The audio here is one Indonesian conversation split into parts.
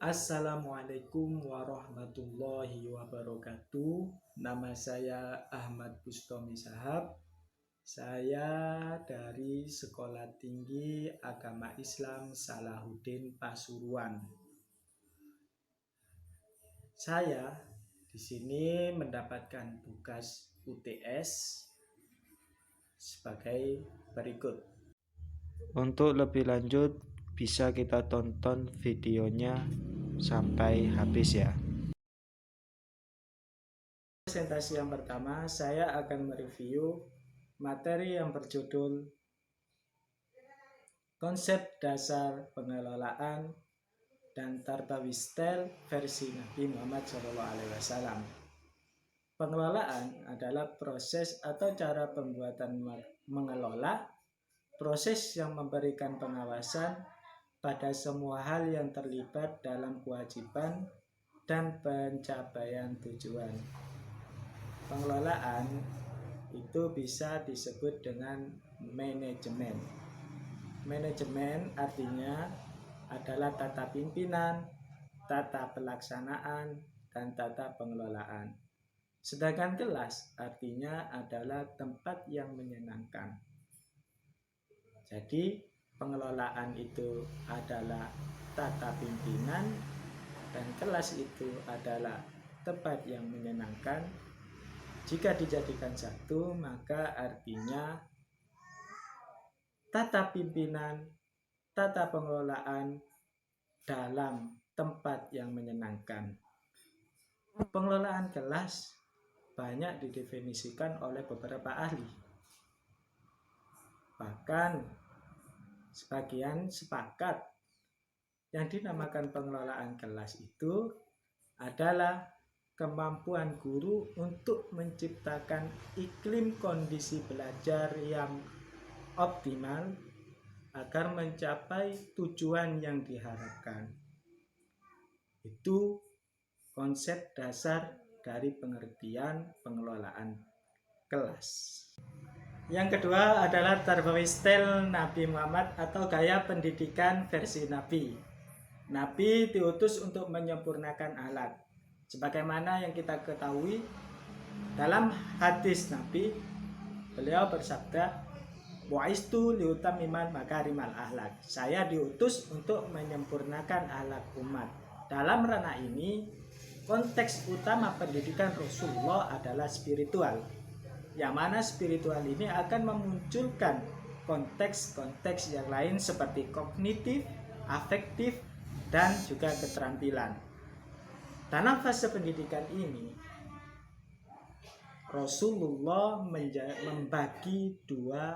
Assalamualaikum warahmatullahi wabarakatuh. Nama saya Ahmad Bustomi Sahab. Saya dari Sekolah Tinggi Agama Islam Salahuddin Pasuruan. Saya di sini mendapatkan tugas UTS sebagai berikut. Untuk lebih lanjut bisa kita tonton videonya sampai habis ya. Presentasi yang pertama, saya akan mereview materi yang berjudul Konsep Dasar Pengelolaan dan Tarbawiyah Style versi Nabi Muhammad SAW. Pengelolaan adalah proses atau cara pembuatan mengelola, proses yang memberikan pengawasan pada semua hal yang terlibat dalam kewajiban dan pencapaian tujuan. Pengelolaan itu bisa disebut dengan manajemen. Manajemen artinya adalah tata pimpinan, tata pelaksanaan, dan tata pengelolaan. Sedangkan kelas artinya adalah tempat yang menyenangkan. Jadi pengelolaan itu adalah tata pimpinan dan kelas itu adalah tempat yang menyenangkan. Jika dijadikan satu, maka artinya tata pimpinan, tata pengelolaan dalam tempat yang menyenangkan. Pengelolaan kelas banyak didefinisikan oleh beberapa ahli. Bahkan sebagian sepakat yang dinamakan pengelolaan kelas itu adalah kemampuan guru untuk menciptakan iklim kondisi belajar yang optimal agar mencapai tujuan yang diharapkan. Itu konsep dasar dari pengertian pengelolaan kelas. Yang kedua adalah Tarbawiyah Style Nabi Muhammad atau gaya pendidikan versi Nabi. Nabi diutus untuk menyempurnakan akhlak. Sebagaimana yang kita ketahui dalam hadis Nabi, beliau bersabda, "Bu'istu liutamimal makarimal akhlak." Saya diutus untuk menyempurnakan akhlak umat. Dalam ranah ini, konteks utama pendidikan Rasulullah adalah spiritual. Yang mana spiritual ini akan memunculkan konteks-konteks yang lain seperti kognitif, afektif, dan juga keterampilan. Dalam fase pendidikan ini, Rasulullah membagi dua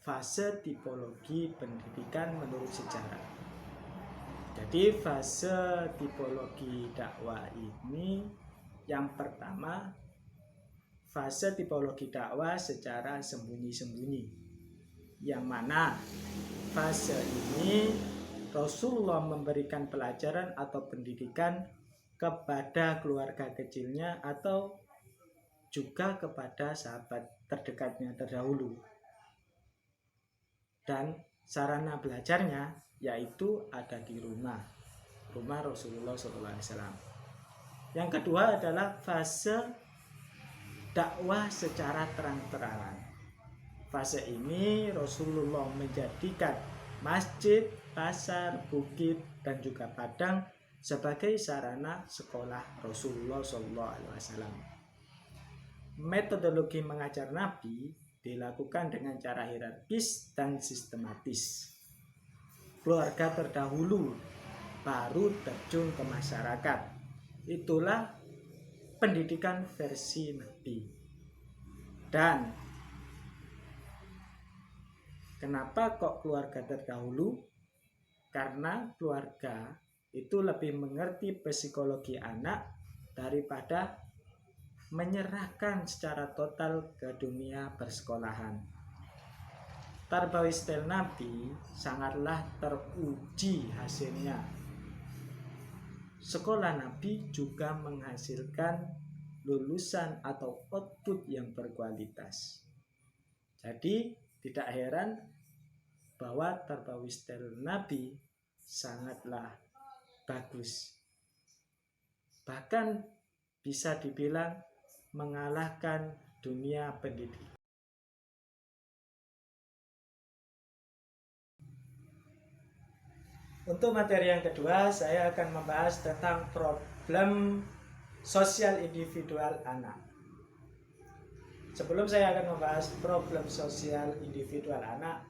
fase tipologi pendidikan menurut sejarah. Jadi fase tipologi dakwah ini yang pertama, fase tipologi dakwah secara sembunyi-sembunyi. Yang mana fase ini Rasulullah memberikan pelajaran atau pendidikan kepada keluarga kecilnya atau juga kepada sahabat terdekatnya terdahulu. Dan sarana belajarnya yaitu ada di rumah Rasulullah SAW. Yang kedua adalah fase dakwah secara terang-terangan. Fase ini Rasulullah menjadikan masjid, pasar, bukit, dan juga padang sebagai sarana sekolah Rasulullah SAW. Metodologi mengajar Nabi dilakukan dengan cara hierarkis dan sistematis. Keluarga terdahulu baru terjun ke masyarakat. Itulah pendidikan versi Nabi. Dan kenapa kok keluarga terdahulu? Karena keluarga itu lebih mengerti psikologi anak daripada menyerahkan secara total ke dunia persekolahan. Tarbawiyah Style Nabi sangatlah teruji hasilnya. Sekolah Nabi juga menghasilkan lulusan atau output yang berkualitas. Jadi tidak heran bahwa Tarbawiyah Style Nabi sangatlah bagus. Bahkan bisa dibilang mengalahkan dunia pendidikan. Untuk materi yang kedua, saya akan membahas tentang problem sosial individual anak. Sebelum saya akan membahas problem sosial individual anak,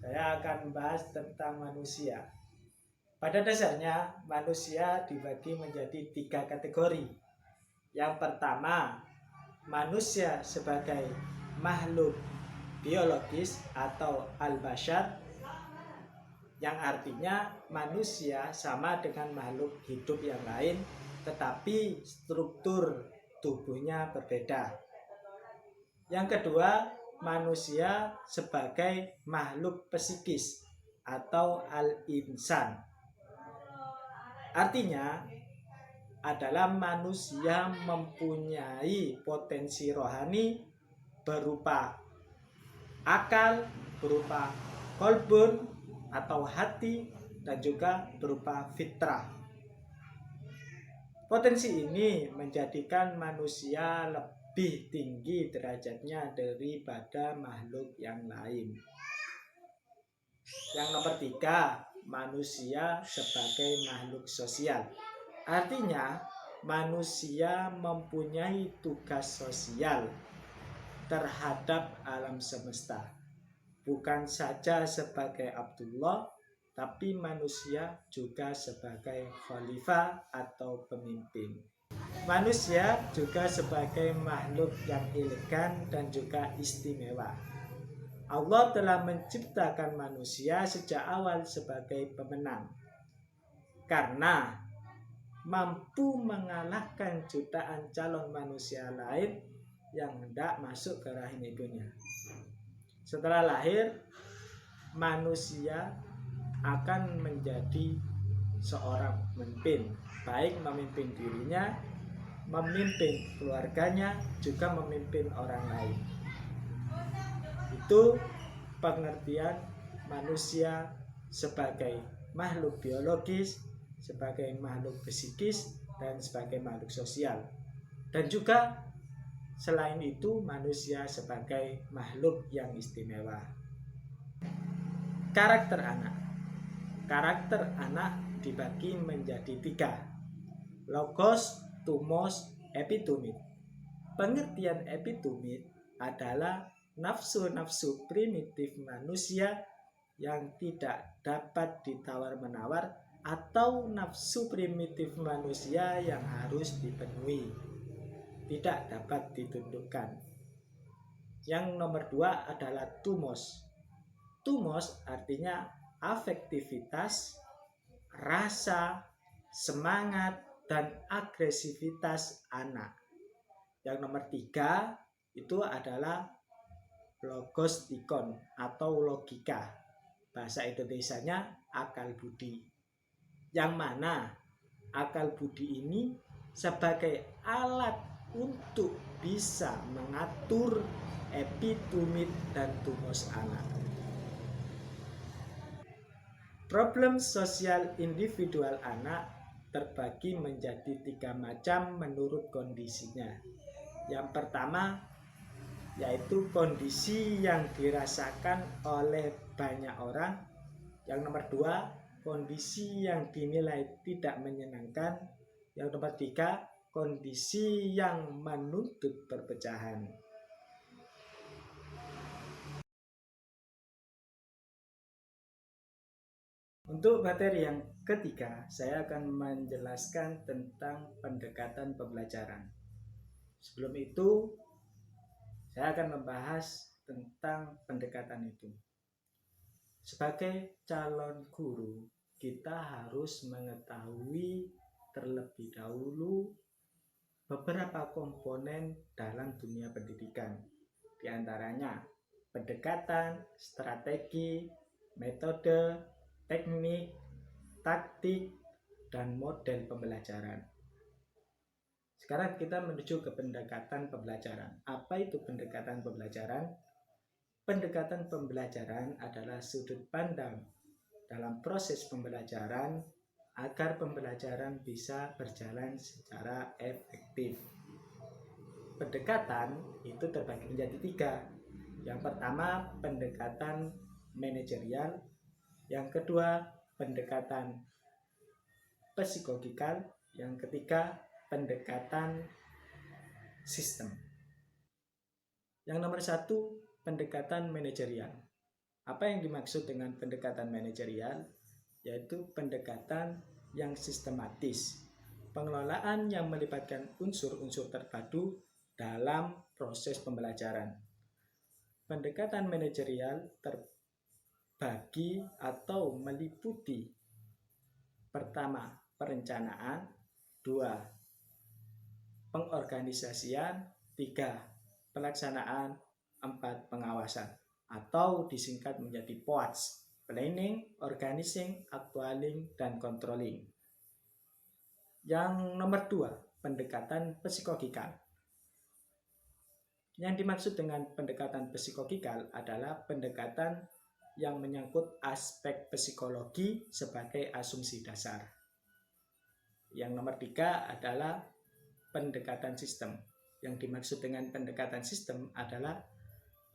saya akan membahas tentang manusia. Pada dasarnya, manusia dibagi menjadi 3 kategori. Yang pertama, manusia sebagai makhluk biologis atau al-bashar, yang artinya manusia sama dengan makhluk hidup yang lain, tetapi struktur tubuhnya berbeda. Yang kedua, manusia sebagai makhluk psikis atau al-insan. Artinya adalah manusia mempunyai potensi rohani berupa akal, berupa kolbun atau hati, dan juga berupa fitrah. Potensi ini menjadikan manusia lebih tinggi derajatnya daripada makhluk yang lain. Yang nomor 3, manusia sebagai makhluk sosial. Artinya manusia mempunyai tugas sosial terhadap alam semesta. Bukan saja sebagai Abdullah, tapi manusia juga sebagai khalifah atau pemimpin. Manusia juga sebagai makhluk yang elegan dan juga istimewa. Allah telah menciptakan manusia sejak awal sebagai pemenang, karena mampu mengalahkan jutaan calon manusia lain yang hendak masuk ke rahim ibunya. Setelah lahir, manusia akan menjadi seorang pemimpin, baik memimpin dirinya, memimpin keluarganya, juga memimpin orang lain. Itu pengertian manusia sebagai makhluk biologis, sebagai makhluk psikis, dan sebagai makhluk sosial. Dan juga selain itu manusia sebagai makhluk yang istimewa. Karakter anak. Karakter anak dibagi menjadi 3. Logos, tumos, epitumit. Pengertian epitumit adalah nafsu-nafsu primitif manusia yang tidak dapat ditawar-menawar, atau nafsu primitif manusia yang harus dipenuhi, tidak dapat ditundukkan. Yang nomor 2 adalah tumos. Tumos artinya afektivitas, rasa, semangat, dan agresivitas anak. Yang nomor 3 itu adalah logostikon atau logika. Bahasa Indonesianya akal budi. Yang mana akal budi ini sebagai alat untuk bisa mengatur epitumit dan tumos anak. Problem sosial individual anak terbagi menjadi 3 macam menurut kondisinya. Yang pertama yaitu kondisi yang dirasakan oleh banyak orang. Yang nomor 2, kondisi yang dinilai tidak menyenangkan. Yang nomor 3, kondisi yang menuntut perpecahan. Untuk materi yang ketiga, saya akan menjelaskan tentang pendekatan pembelajaran. Sebelum itu, saya akan membahas tentang pendekatan itu. Sebagai calon guru, kita harus mengetahui terlebih dahulu beberapa komponen dalam dunia pendidikan. Di antaranya pendekatan, strategi, metode, teknik, taktik, dan model pembelajaran. Sekarang kita menuju ke pendekatan pembelajaran. Apa itu pendekatan pembelajaran? Pendekatan pembelajaran adalah sudut pandang dalam proses pembelajaran agar pembelajaran bisa berjalan secara efektif. Pendekatan itu terbagi menjadi 3. Yang pertama, pendekatan manajerial. Yang kedua, pendekatan psikologikal. Yang ketiga, pendekatan sistem. Yang nomor 1, pendekatan manajerial. Apa yang dimaksud dengan pendekatan manajerial? Yaitu pendekatan yang sistematis, pengelolaan yang melibatkan unsur-unsur terpadu dalam proses pembelajaran. Pendekatan manajerial terbagi atau meliputi: pertama, perencanaan; 2, pengorganisasian; 3, pelaksanaan; 4, pengawasan, atau disingkat menjadi POAS: planning, organizing, actualing, dan controlling. Yang nomor 2, pendekatan psikologikal. Yang dimaksud dengan pendekatan psikologikal adalah pendekatan yang menyangkut aspek psikologi sebagai asumsi dasar. Yang nomor 3 adalah pendekatan sistem. Yang dimaksud dengan pendekatan sistem adalah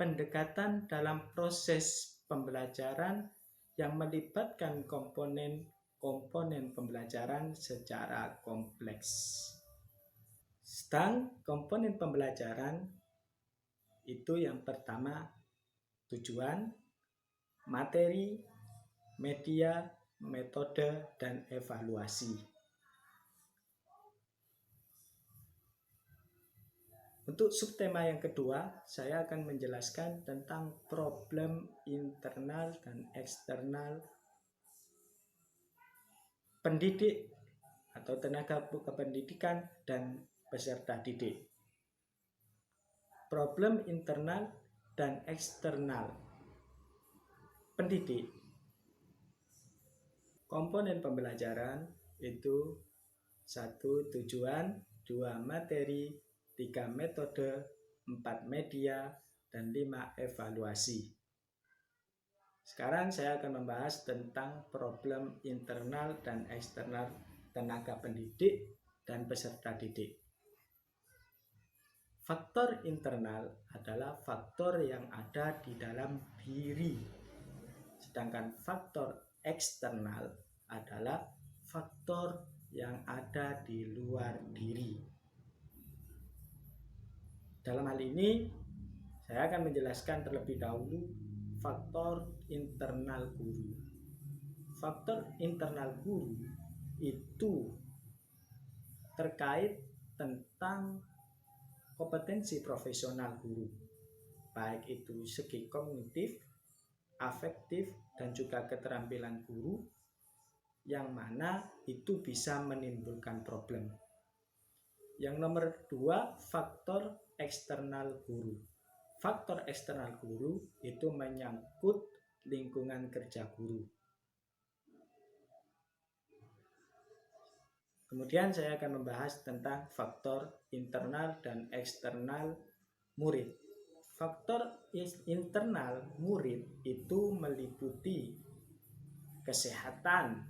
pendekatan dalam proses pembelajaran yang melibatkan komponen pembelajaran secara kompleks. Sedang komponen pembelajaran itu yang pertama, tujuan, materi, media, metode, dan evaluasi. Untuk subtema yang kedua, saya akan menjelaskan tentang problem internal dan eksternal pendidik atau tenaga kependidikan dan peserta didik. Problem internal dan eksternal pendidik. Komponen pembelajaran itu 1, tujuan; 2, materi; 3, metode; 4, media; dan 5, evaluasi. Sekarang saya akan membahas tentang problem internal dan eksternal tenaga pendidik dan peserta didik. Faktor internal adalah faktor yang ada di dalam diri, sedangkan faktor eksternal adalah faktor yang ada di luar diri. Dalam hal ini, saya akan menjelaskan terlebih dahulu faktor internal guru. Faktor internal guru itu terkait tentang kompetensi profesional guru, baik itu segi kognitif, afektif, dan juga keterampilan guru, yang mana itu bisa menimbulkan problem. Yang nomor 2, faktor eksternal guru. Faktor eksternal guru itu menyangkut lingkungan kerja guru. Kemudian saya akan membahas tentang faktor internal dan eksternal murid. Faktor internal murid itu meliputi kesehatan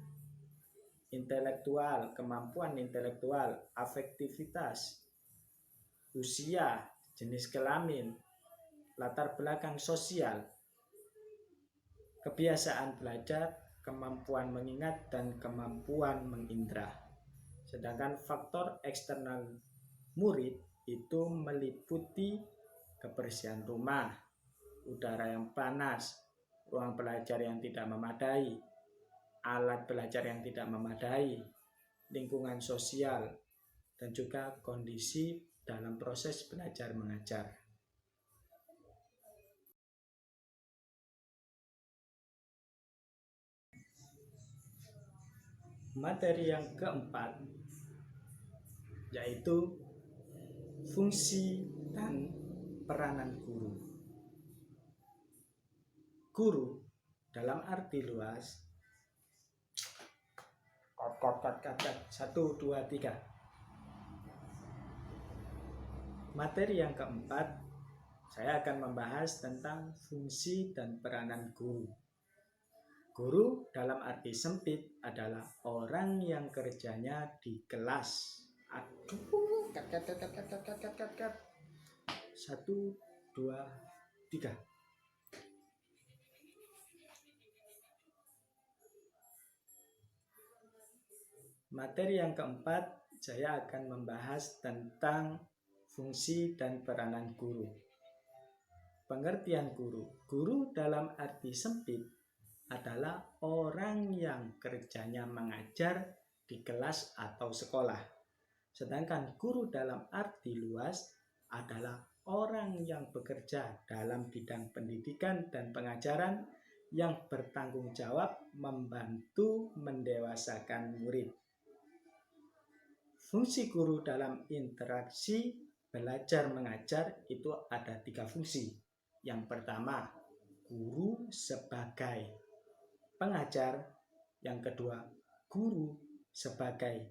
intelektual, kemampuan intelektual, afektivitas, usia, jenis kelamin, latar belakang sosial, kebiasaan belajar, kemampuan mengingat, dan kemampuan mengindra. Sedangkan faktor eksternal murid itu meliputi kebersihan rumah, udara yang panas, ruang belajar yang tidak memadai, alat belajar yang tidak memadai, lingkungan sosial, dan juga kondisi dalam proses belajar mengajar. Materi yang keempat yaitu fungsi dan peranan guru. Guru dalam arti luas, 1, 2, 3. Materi yang keempat, saya akan membahas tentang fungsi dan peranan guru. Guru dalam arti sempit adalah orang yang kerjanya di kelas. Aduh, cut. 1, 2, 3. Materi yang keempat, saya akan membahas tentang fungsi dan peranan guru. Pengertian guru. Guru dalam arti sempit adalah orang yang kerjanya mengajar di kelas atau sekolah. Sedangkan guru dalam arti luas adalah orang yang bekerja dalam bidang pendidikan dan pengajaran yang bertanggung jawab membantu mendewasakan murid. Fungsi guru dalam interaksi belajar mengajar itu ada 3 fungsi. Yang pertama, guru sebagai pengajar. Yang kedua, guru sebagai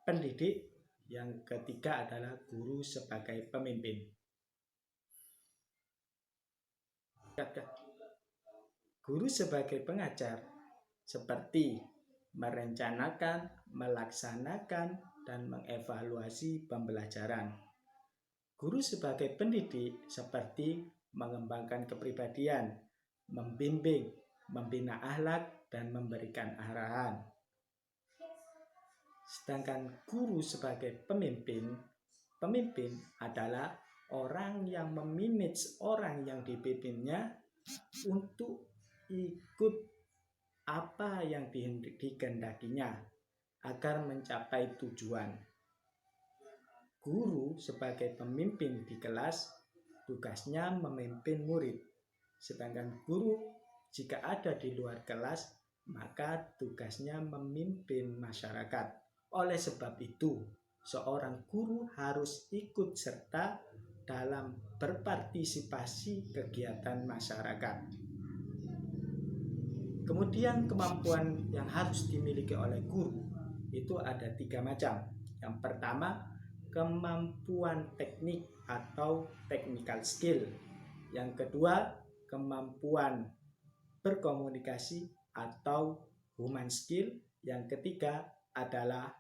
pendidik. Yang ketiga adalah guru sebagai pemimpin. Guru sebagai pengajar seperti merencanakan, melaksanakan, dan mengevaluasi pembelajaran. Guru sebagai pendidik seperti mengembangkan kepribadian, membimbing, membina akhlak, dan memberikan arahan. Sedangkan guru sebagai pemimpin adalah orang yang memanage orang yang dipimpinnya untuk ikut apa yang dikehendakinya agar mencapai tujuan. Guru sebagai pemimpin di kelas tugasnya memimpin murid, sedangkan guru jika ada di luar kelas maka tugasnya memimpin masyarakat. Oleh sebab itu, seorang guru harus ikut serta dalam berpartisipasi kegiatan masyarakat. Kemudian kemampuan yang harus dimiliki oleh guru itu ada 3 macam. Yang pertama, kemampuan teknik atau technical skill. Yang kedua, kemampuan berkomunikasi atau human skill. Yang ketiga adalah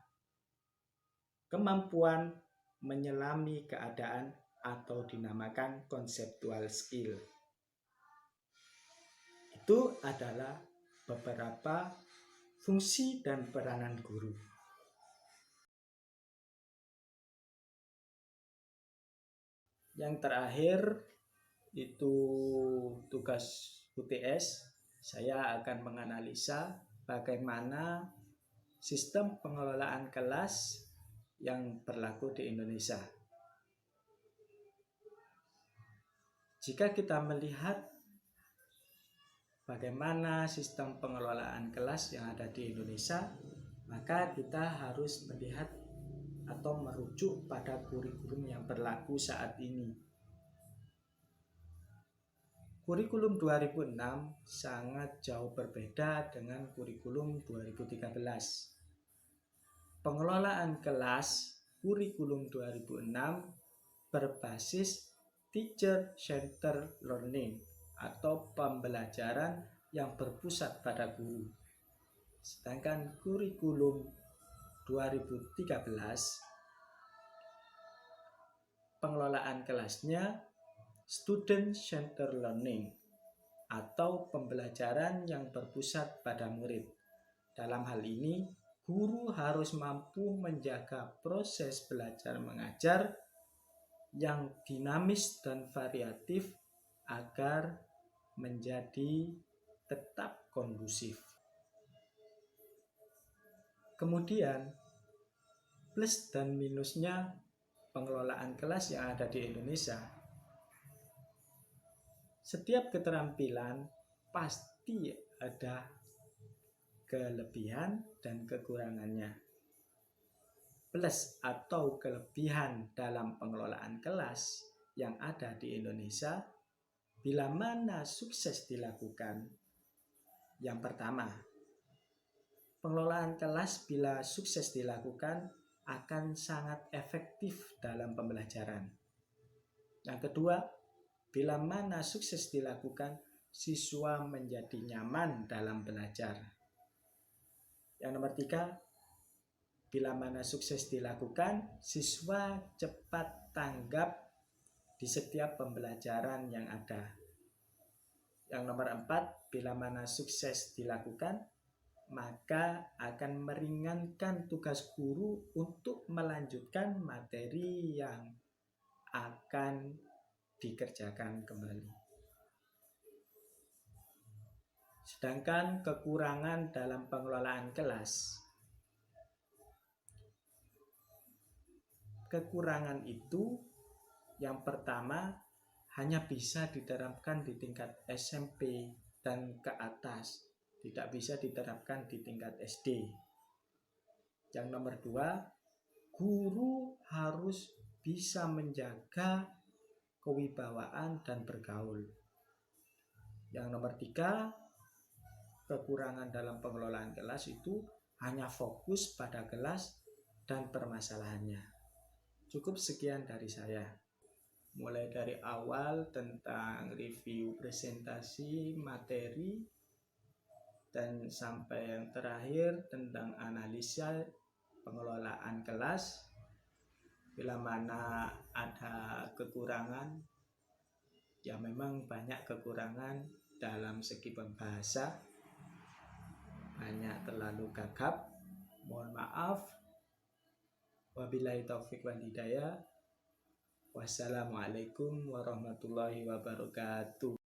kemampuan menyelami keadaan atau dinamakan conceptual skill. Itu adalah beberapa fungsi dan peranan guru. Yang terakhir itu tugas UTS. Saya akan menganalisa bagaimana sistem pengelolaan kelas yang berlaku di Indonesia. Jika kita melihat bagaimana sistem pengelolaan kelas yang ada di Indonesia, maka kita harus melihat atau merujuk pada kurikulum yang berlaku saat ini. Kurikulum 2006 sangat jauh berbeda dengan kurikulum 2013. Pengelolaan kelas kurikulum 2006 berbasis teacher center learning atau pembelajaran yang berpusat pada guru. Sedangkan kurikulum 2013 pengelolaan kelasnya student center learning atau pembelajaran yang berpusat pada murid. Dalam hal ini, guru harus mampu menjaga proses belajar mengajar yang dinamis dan variatif agar menjadi tetap kondusif. Kemudian, plus dan minusnya pengelolaan kelas yang ada di Indonesia. Setiap keterampilan pasti ada kelebihan dan kekurangannya. Plus atau kelebihan dalam pengelolaan kelas yang ada di Indonesia, bila mana sukses dilakukan. Yang pertama, pengelolaan kelas bila sukses dilakukan akan sangat efektif dalam pembelajaran. Yang kedua, bila mana sukses dilakukan, siswa menjadi nyaman dalam belajar. Yang nomor 3, bila mana sukses dilakukan, siswa cepat tanggap di setiap pembelajaran yang ada. Yang nomor 4, bila mana sukses dilakukan, maka akan meringankan tugas guru untuk melanjutkan materi yang akan dikerjakan kembali. Sedangkan kekurangan dalam pengelolaan kelas, kekurangan itu yang pertama hanya bisa diterapkan di tingkat SMP dan ke atas, tidak bisa diterapkan di tingkat SD. Yang nomor 2, guru harus bisa menjaga kewibawaan dan bergaul. Yang nomor 3, kekurangan dalam pengelolaan kelas itu hanya fokus pada kelas dan permasalahannya. Cukup sekian dari saya. Mulai dari awal tentang review presentasi materi dan sampai yang terakhir tentang analisa pengelolaan kelas. Bila mana ada kekurangan, ya memang banyak kekurangan dalam segi berbahasa, banyak terlalu gagap, mohon maaf. Wabillahi taufik wal hidayah. Wassalamualaikum warahmatullahi wabarakatuh.